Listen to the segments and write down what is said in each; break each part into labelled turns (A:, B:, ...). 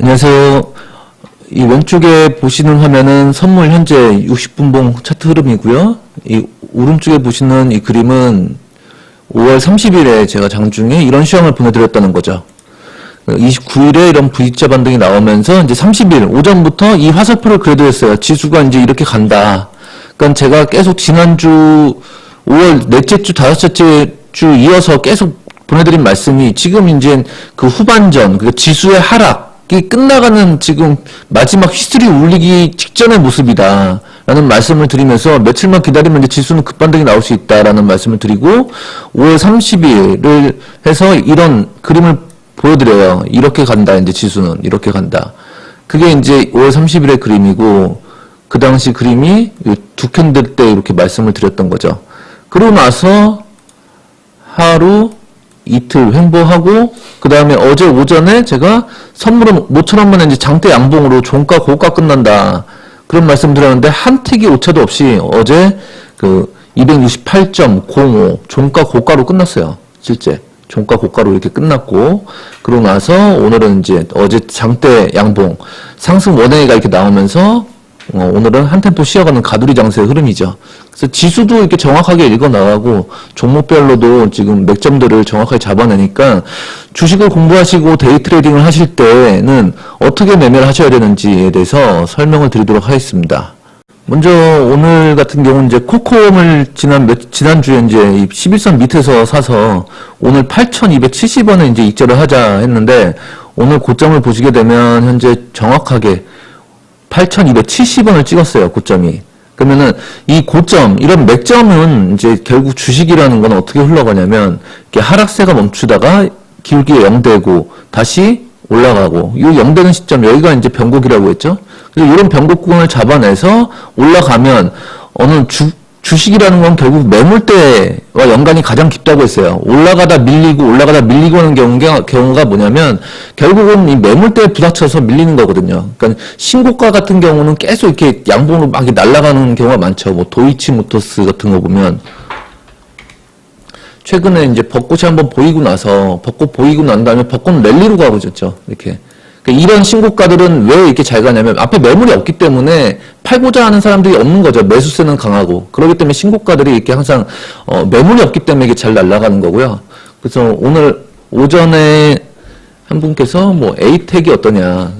A: 안녕하세요. 이 왼쪽에 보시는 화면은 선물 현재 60분봉 차트 흐름이고요. 이 오른쪽에 보시는 이 그림은 5월 30일에 제가 장중에 이런 시황을 보내드렸다는 거죠. 29일에 이런 V자 반등이 나오면서 이제 30일 오전부터 이 화살표를 그려드렸어요. 지수가 이제 이렇게 간다. 그러니까 제가 계속 지난주 5월 넷째 주, 다섯째 주 이어서 계속 보내드린 말씀이 지금 이제 그 후반전, 그 지수의 하락이 끝나가는 지금 마지막 휘슬이 울리기 직전의 모습이다. 라는 말씀을 드리면서 며칠만 기다리면 이제 지수는 급반등이 나올 수 있다라는 말씀을 드리고 5월 30일을 해서 이런 그림을 보여드려요. 이렇게 간다. 이제 지수는 이렇게 간다. 그게 이제 5월 30일의 그림이고 그 당시 그림이 두 캔들 때 이렇게 말씀을 드렸던 거죠. 그러고 나서 하루 이틀 횡보하고 그 다음에 어제 오전에 제가 선물은 모처럼만 이제 장대 양봉으로 종가 고가 끝난다 그런 말씀 드렸는데 한 틱이 오차도 없이 어제 그 268.05 종가 고가로 끝났어요. 실제 종가 고가로 이렇게 끝났고 그러고 나서 오늘은 이제 어제 장대 양봉 상승 원행이가 이렇게 나오면서 오늘은 한 템포 쉬어가는 가두리 장세의 흐름이죠. 그래서 지수도 이렇게 정확하게 읽어 나가고 종목별로도 지금 맥점들을 정확하게 잡아내니까 주식을 공부하시고 데이 트레이딩을 하실 때는 어떻게 매매를 하셔야 되는지에 대해서 설명을 드리도록 하겠습니다. 먼저 오늘 같은 경우는 이제 코콤을 지난주에 이제 11선 밑에서 사서 오늘 8,270원에 이제 익절을 하자 했는데 오늘 고점을 보시게 되면 현재 정확하게 8,270원을 찍었어요, 고점이. 그러면은, 이 고점, 이런 맥점은 이제 결국 주식이라는 건 어떻게 흘러가냐면, 이렇게 하락세가 멈추다가 기울기가 0되고, 다시 올라가고, 이 0되는 시점, 여기가 이제 변곡이라고 했죠? 그래서 이런 변곡 구간을 잡아내서 올라가면, 어느 주식이라는 건 결국 매물대와 연관이 가장 깊다고 했어요. 올라가다 밀리고 하는 경우가 뭐냐면 결국은 이 매물대에 부닥쳐서 밀리는 거거든요. 그러니까 신고가 같은 경우는 계속 이렇게 양봉으로 막 날아가는 경우가 많죠. 뭐 도이치모터스 같은 거 보면 최근에 이제 벚꽃이 한번 보이고 난 다음에 벚꽃 랠리로 가고 있었죠. 이렇게. 이런 신고가들은 왜 이렇게 잘 가냐면 앞에 매물이 없기 때문에 팔고자 하는 사람들이 없는 거죠. 매수세는 강하고. 그렇기 때문에 신고가들이 이렇게 항상 매물이 없기 때문에 이게 잘 날아가는 거고요. 그래서 오늘 오전에 한 분께서 뭐 에이텍이 어떠냐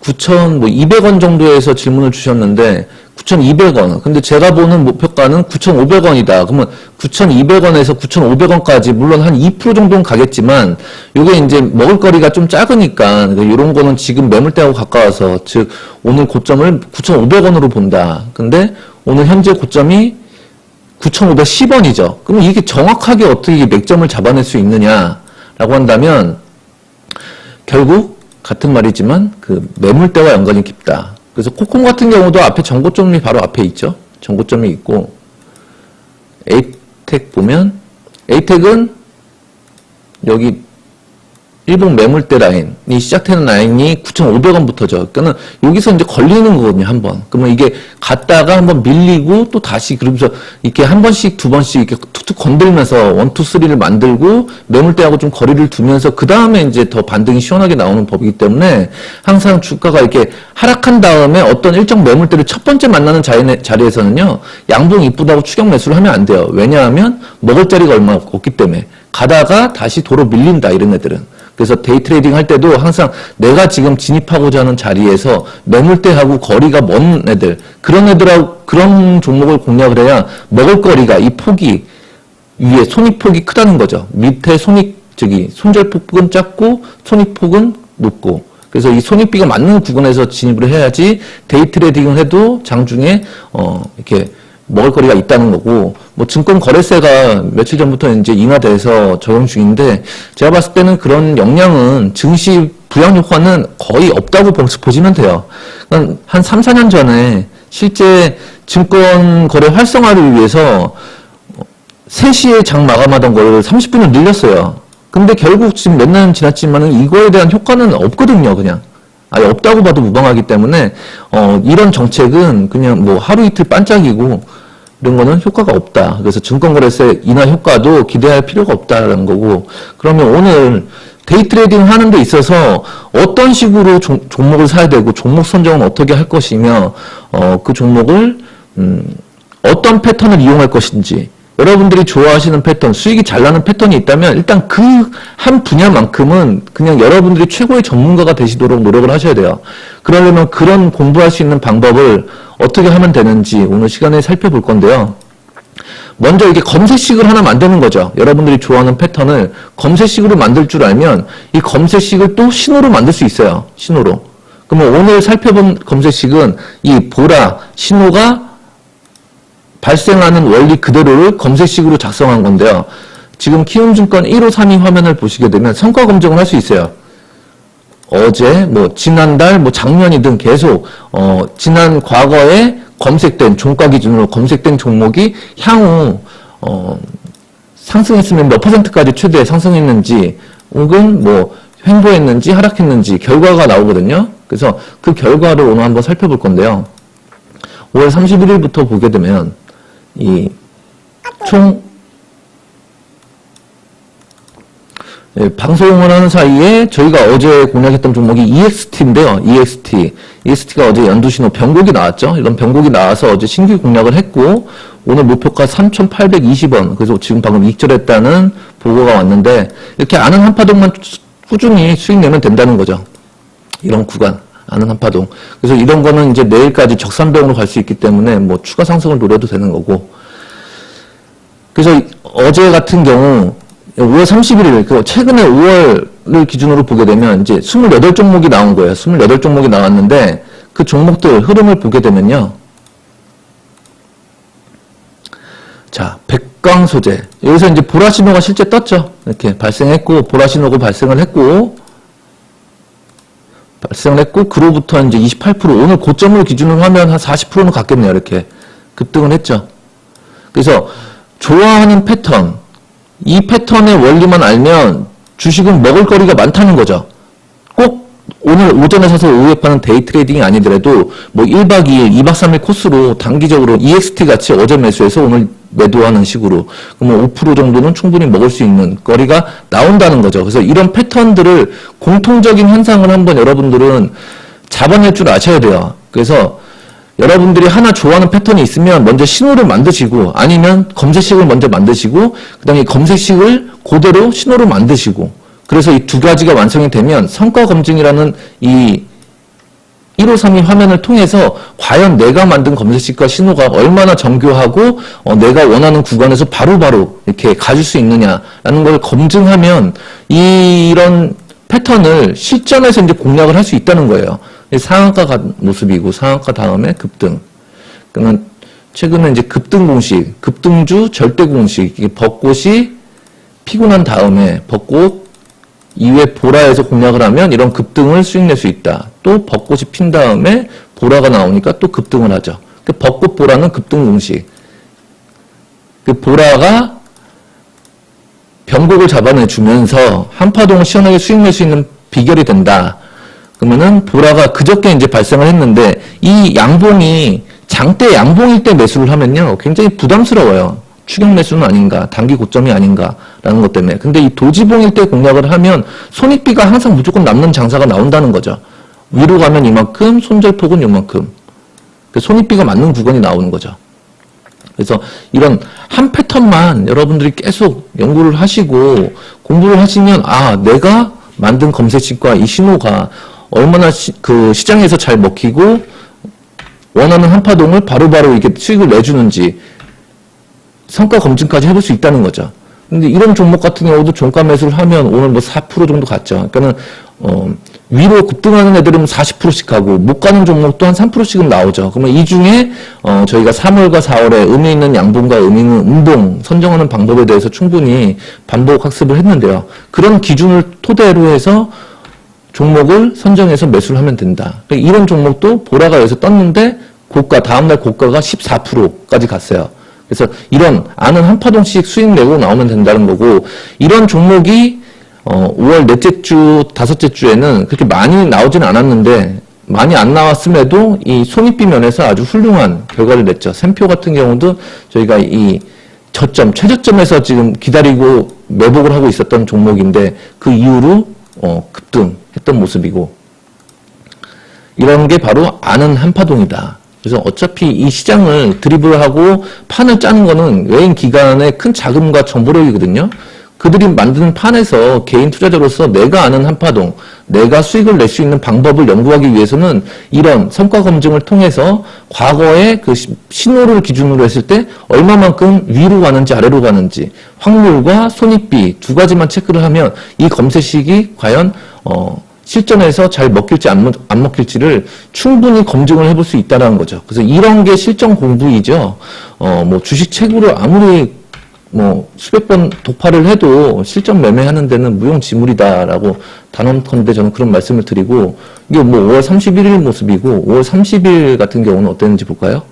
A: 9,200원 정도에서 질문을 주셨는데 9,200원. 근데 제가 보는 목표가는 9,500원이다. 그러면 9,200원에서 9,500원까지 물론 한 2% 정도는 가겠지만 이게 이제 먹을거리가 좀 작으니까 이런 거는 지금 매물대하고 가까워서 즉 오늘 고점을 9,500원으로 본다. 근데 오늘 현재 고점이 9,510원이죠. 그러면 이게 정확하게 어떻게 맥점을 잡아낼 수 있느냐라고 한다면 결국 같은 말이지만 그 매물대와 연관이 깊다. 그래서 코콤 같은 경우도 앞에 전고점이 바로 앞에 있죠. 전고점이 있고 에이텍 보면 에이텍은 여기 일봉 매물대 라인이 시작되는 라인이 9,500원부터죠. 그러니까 여기서 이제 걸리는 거거든요, 한 번. 그러면 이게 갔다가 한번 밀리고 또 다시 그러면서 이렇게 한 번씩 두 번씩 이렇게 툭툭 건들면서 1, 2, 3를 만들고 매물대하고 좀 거리를 두면서 그 다음에 이제 더 반등이 시원하게 나오는 법이기 때문에 항상 주가가 이렇게 하락한 다음에 어떤 일정 매물대를 첫 번째 만나는 자리에서는요, 양봉 이쁘다고 추격 매수를 하면 안 돼요. 왜냐하면 먹을 자리가 얼마 없기 때문에. 가다가 다시 도로 밀린다, 이런 애들은. 그래서 데이 트레이딩 할 때도 항상 내가 지금 진입하고자 하는 자리에서 매물대하고 거리가 먼 애들, 그런 애들하고 그런 종목을 공략을 해야 먹을거리가 이 폭이 위에 손익폭이 크다는 거죠. 밑에 손절폭은 작고 손익폭은 높고. 그래서 이 손익비가 맞는 구간에서 진입을 해야지 데이 트레이딩을 해도 장중에 이렇게 먹을거리가 있다는 거고, 뭐 증권 거래세가 며칠 전부터 이제 인하돼서 적용 중인데 제가 봤을 때는 그런 영향은 증시 부양 효과는 거의 없다고 보시면 돼요. 그러니까 한 3, 4년 전에 실제 증권 거래 활성화를 위해서 3시에 장 마감하던 걸 30분을 늘렸어요. 근데 결국 지금 몇 년 지났지만은 이거에 대한 효과는 없거든요, 그냥. 아예 없다고 봐도 무방하기 때문에 이런 정책은 그냥 뭐 하루 이틀 반짝이고 이런 거는 효과가 없다. 그래서 증권거래세 인하 효과도 기대할 필요가 없다는 거고, 그러면 오늘 데이 트레이딩 하는 데 있어서 어떤 식으로 종목을 사야 되고 종목 선정은 어떻게 할 것이며 그 종목을 어떤 패턴을 이용할 것인지 여러분들이 좋아하시는 패턴, 수익이 잘 나는 패턴이 있다면 일단 그 한 분야만큼은 그냥 여러분들이 최고의 전문가가 되시도록 노력을 하셔야 돼요. 그러려면 그런 공부할 수 있는 방법을 어떻게 하면 되는지 오늘 시간에 살펴볼 건데요. 먼저 이게 검색식을 하나 만드는 거죠. 여러분들이 좋아하는 패턴을 검색식으로 만들 줄 알면 이 검색식을 또 신호로 만들 수 있어요. 신호로. 그러면 오늘 살펴본 검색식은 이 보라 신호가 발생하는 원리 그대로를 검색식으로 작성한 건데요. 지금 키움증권 1532 화면을 보시게 되면 성과 검증을 할 수 있어요. 어제, 지난달, 작년이든 계속, 지난 과거에 검색된, 종가 기준으로 검색된 종목이 향후, 상승했으면 몇 %까지 최대 상승했는지, 혹은 횡보했는지, 하락했는지, 결과가 나오거든요. 그래서 그 결과를 오늘 한번 살펴볼 건데요. 5월 31일부터 보게 되면, 방송을 하는 사이에 저희가 어제 공략했던 종목이 EXT인데요. EXT가 어제 연두신호 변곡이 나왔죠. 이런 변곡이 나와서 어제 신규 공략을 했고 오늘 목표가 3,820원. 그래서 지금 방금 익절했다는 보고가 왔는데 이렇게 아는 한파동만 꾸준히 수익 내면 된다는 거죠. 이런 구간. 아는 한파동. 그래서 이런 거는 이제 내일까지 적산병으로 갈 수 있기 때문에 추가 상승을 노려도 되는 거고. 그래서 어제 같은 경우 5월 31일, 최근에 5월을 기준으로 보게 되면 이제 28종목이 나온 거예요. 28종목이 나왔는데 그 종목들 흐름을 보게 되면요. 자, 백광소재. 여기서 이제 보라신호가 실제 떴죠. 이렇게 발생했고, 보라신호가 발생을 했고, 그로부터 이제 28%, 오늘 고점을 기준으로 하면 한 40%는 갔겠네요. 이렇게 급등을 했죠. 그래서 좋아하는 패턴, 이 패턴의 원리만 알면 주식은 먹을 거리가 많다는 거죠. 꼭 오늘 오전에 사서 오후에 파는 데이 트레이딩이 아니더라도 1박 2일, 2박 3일 코스로 단기적으로 EXT 같이 어제 매수해서 오늘 매도하는 식으로 그러면 5% 정도는 충분히 먹을 수 있는 거리가 나온다는 거죠. 그래서 이런 패턴들을 공통적인 현상을 한번 여러분들은 잡아낼 줄 아셔야 돼요. 그래서 여러분들이 하나 좋아하는 패턴이 있으면 먼저 신호를 만드시고 아니면 검색식을 먼저 만드시고 그 다음에 검색식을 그대로 신호로 만드시고 그래서 이 두 가지가 완성이 되면 성과 검증이라는 이 1532 화면을 통해서 과연 내가 만든 검색식과 신호가 얼마나 정교하고 내가 원하는 구간에서 바로바로 이렇게 가질 수 있느냐라는 걸 검증하면 이런 패턴을 실전에서 이제 공략을 할 수 있다는 거예요. 상한가 모습이고 상한가 다음에 급등. 그러면 최근에 이제 급등 공식, 급등주 절대 공식, 이게 벚꽃이 피고 난 다음에 벚꽃 이후에 보라에서 공략을 하면 이런 급등을 수익 낼 수 있다. 또 벚꽃이 핀 다음에 보라가 나오니까 또 급등을 하죠. 그 벚꽃 보라는 급등 공식. 그 보라가 변곡을 잡아내주면서 한파동을 시원하게 수익 낼 수 있는 비결이 된다. 그러면은 보라가 그저께 이제 발생을 했는데 이 양봉이 장대 양봉일 때 매수를 하면요 굉장히 부담스러워요. 추격 매수는 아닌가, 단기 고점이 아닌가라는 것 때문에. 근데 이 도지봉일 때 공략을 하면 손익비가 항상 무조건 남는 장사가 나온다는 거죠. 위로 가면 이만큼, 손절폭은 이만큼. 손익비가 맞는 구간이 나오는 거죠. 그래서 이런 한 패턴만 여러분들이 계속 연구를 하시고 공부를 하시면 내가 만든 검색식과 이 신호가 얼마나 시장에서 잘 먹히고 원하는 한파동을 바로바로 이렇게 수익을 내주는지 성과 검증까지 해볼 수 있다는 거죠. 근데 이런 종목 같은 경우도 종가 매수를 하면 오늘 4% 정도 갔죠. 그러니까는 위로 급등하는 애들은 40%씩 가고 못 가는 종목도 한 3%씩은 나오죠. 그러면 이 중에 저희가 3월과 4월에 의미 있는 양봉과 의미 있는 음봉 선정하는 방법에 대해서 충분히 반복 학습을 했는데요. 그런 기준을 토대로 해서 종목을 선정해서 매수를 하면 된다. 이런 종목도 보라가 여기서 떴는데 다음날 고가가 14%까지 갔어요. 그래서 이런 아는 한파동씩 수익 내고 나오면 된다는 거고 이런 종목이 5월 넷째 주, 다섯째 주에는 그렇게 많이 나오진 않았는데 많이 안 나왔음에도 이 손익비 면에서 아주 훌륭한 결과를 냈죠. 샘표 같은 경우도 저희가 이 최저점에서 지금 기다리고 매복을 하고 있었던 종목인데 그 이후로 급등했던 모습이고, 이런 게 바로 아는 한파동이다. 그래서 어차피 이 시장을 드리블하고 판을 짜는 거는 외인 기관의 큰 자금과 정보력이거든요. 그들이 만드는 판에서 개인 투자자로서 내가 아는 한파동, 내가 수익을 낼 수 있는 방법을 연구하기 위해서는 이런 성과 검증을 통해서 과거의 그 신호를 기준으로 했을 때 얼마만큼 위로 가는지 아래로 가는지, 확률과 손익비 두 가지만 체크를 하면 이 검색식이 과연 실전에서 잘 먹힐지 안 먹힐지를 충분히 검증을 해볼 수 있다는 거죠. 그래서 이런 게 실전 공부이죠. 뭐 주식 책으로 아무리 수백 번 독파를 해도 실전 매매하는 데는 무용지물이다라고 단언컨대 저는 그런 말씀을 드리고, 이게 5월 31일 모습이고, 5월 30일 같은 경우는 어땠는지 볼까요?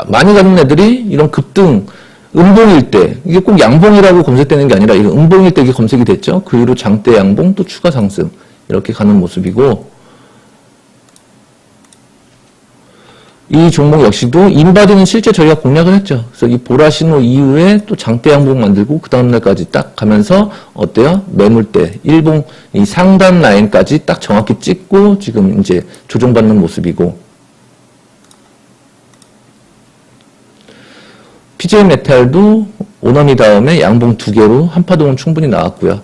A: 많이 가는 애들이 이런 급등, 음봉일 때, 이게 꼭 양봉이라고 검색되는 게 아니라, 이거 음봉일 때 이게 검색이 됐죠? 그 이후로 장대 양봉, 또 추가 상승, 이렇게 가는 모습이고, 이 종목 역시도 인바디는 실제 저희가 공략을 했죠. 그래서 이 보라신호 이후에 또 장대 양봉 만들고 그 다음날까지 딱 가면서 어때요? 매물대, 일봉 이 상단 라인까지 딱 정확히 찍고 지금 이제 조정받는 모습이고, PJ 메탈도 오너미 다음에 양봉 2개로 한파동은 충분히 나왔고요.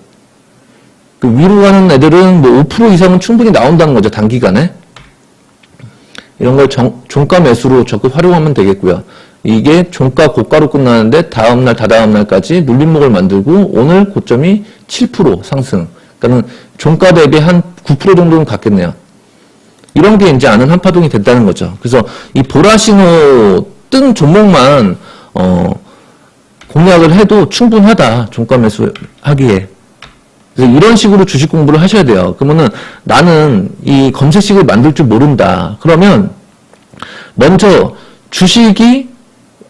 A: 그 위로 가는 애들은 5% 이상은 충분히 나온다는 거죠, 단기간에. 이런 걸 종가 매수로 적극 활용하면 되겠고요. 이게 종가 고가로 끝나는데 다음날, 다다음날까지 눌림목을 만들고 오늘 고점이 7% 상승. 그러니까는 종가 대비 한 9% 정도는 갔겠네요. 이런 게 이제 아는 한파동이 된다는 거죠. 그래서 이 보라신호 뜬 종목만 공략을 해도 충분하다. 종가 매수하기에. 그래서 이런 식으로 주식 공부를 하셔야 돼요. 그러면은 나는 이 검색식을 만들 줄 모른다. 그러면 먼저 주식이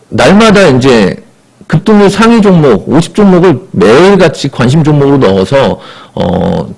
A: 날마다 이제 급등률 상위 종목 50종목을 매일같이 관심 종목으로 넣어서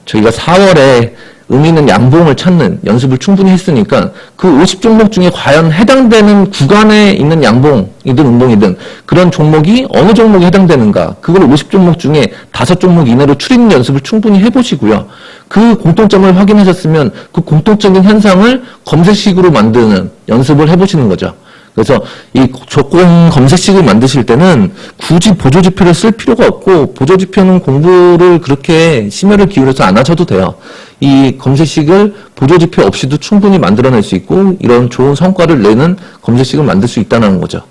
A: 저희가 4월에 의미 있는 양봉을 찾는 연습을 충분히 했으니까 그 50종목 중에 과연 해당되는 구간에 있는 양봉이든 음봉이든 그런 종목이 어느 종목에 해당되는가, 그걸 50종목 중에 5종목 이내로 추리는 연습을 충분히 해보시고요. 그 공통점을 확인하셨으면 그 공통적인 현상을 검색식으로 만드는 연습을 해보시는 거죠. 그래서 이 조건 검색식을 만드실 때는 굳이 보조지표를 쓸 필요가 없고, 보조지표는 공부를 그렇게 심혈을 기울여서 안 하셔도 돼요. 이 검색식을 보조지표 없이도 충분히 만들어낼 수 있고, 이런 좋은 성과를 내는 검색식을 만들 수 있다는 거죠.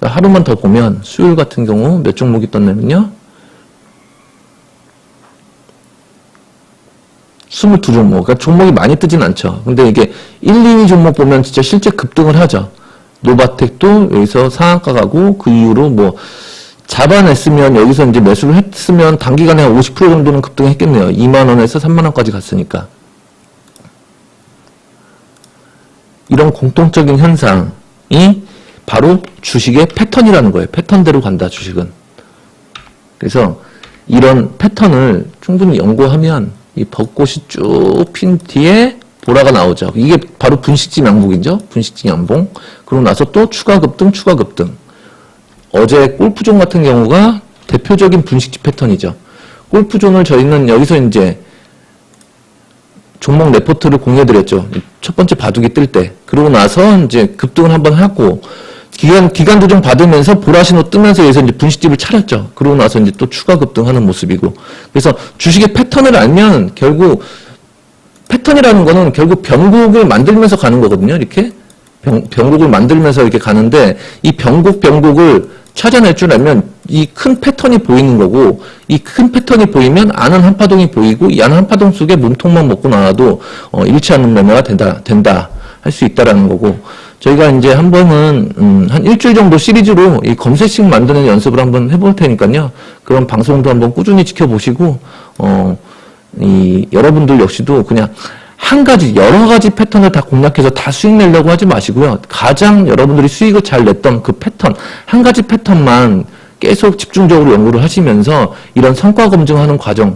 A: 그러니까 하루만 더 보면 수요일 같은 경우 몇 종목이 떴냐면요, 22종목. 그러니까 종목이 많이 뜨진 않죠. 근데 이게 1, 2위 종목 보면 진짜 실제 급등을 하죠. 노바텍도 여기서 상한가 가고 그 이후로 잡아냈으면 여기서 이제 매수를 했으면 단기간에 한 50% 정도는 급등했겠네요. 2만원에서 3만원까지 갔으니까. 이런 공통적인 현상이 바로 주식의 패턴이라는 거예요. 패턴대로 간다, 주식은. 그래서 이런 패턴을 충분히 연구하면 이 벚꽃이 쭉 핀 뒤에 보라가 나오죠. 이게 바로 분식지 양봉이죠. 분식지 양봉. 그러고 나서 또 추가 급등, 추가 급등. 어제 골프존 같은 경우가 대표적인 분식지 패턴이죠. 골프존을 저희는 여기서 이제 종목 레포트를 공유해드렸죠. 첫 번째 바둑이 뜰 때. 그러고 나서 이제 급등을 한번 하고, 기간 조정 받으면서 보라신호 뜨면서 여기서 이제 분식집을 차렸죠. 그러고 나서 이제 또 추가 급등하는 모습이고. 그래서 주식의 패턴을 알면 결국 패턴이라는 거는 결국 변곡을 만들면서 가는 거거든요. 이렇게 변곡을 만들면서 이렇게 가는데, 이 변곡을 찾아낼 줄 알면 이 큰 패턴이 보이는 거고, 이 큰 패턴이 보이면 아는 한파동이 보이고, 이 아는 한파동 속에 몸통만 먹고 나와도 잃지 않는 매매가 된다 할 수 있다라는 거고, 저희가 이제 한 번은 한 일주일 정도 시리즈로 이 검색식 만드는 연습을 한번 해볼 테니까요. 그런 방송도 한번 꾸준히 지켜보시고, 여러분들 역시도 그냥 한 가지, 여러 가지 패턴을 다 공략해서 다 수익 내려고 하지 마시고요. 가장 여러분들이 수익을 잘 냈던 그 패턴, 한 가지 패턴만 계속 집중적으로 연구를 하시면서 이런 성과 검증하는 과정을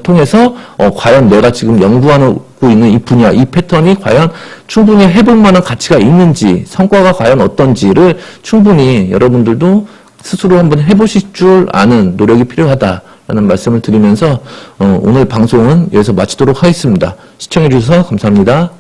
A: 통해서 과연 내가 지금 연구하고 있는 이 분야, 이 패턴이 과연 충분히 해볼 만한 가치가 있는지, 성과가 과연 어떤지를 충분히 여러분들도 스스로 한번 해보실 줄 아는 노력이 필요하다라는 말씀을 드리면서 오늘 방송은 여기서 마치도록 하겠습니다. 시청해주셔서 감사합니다.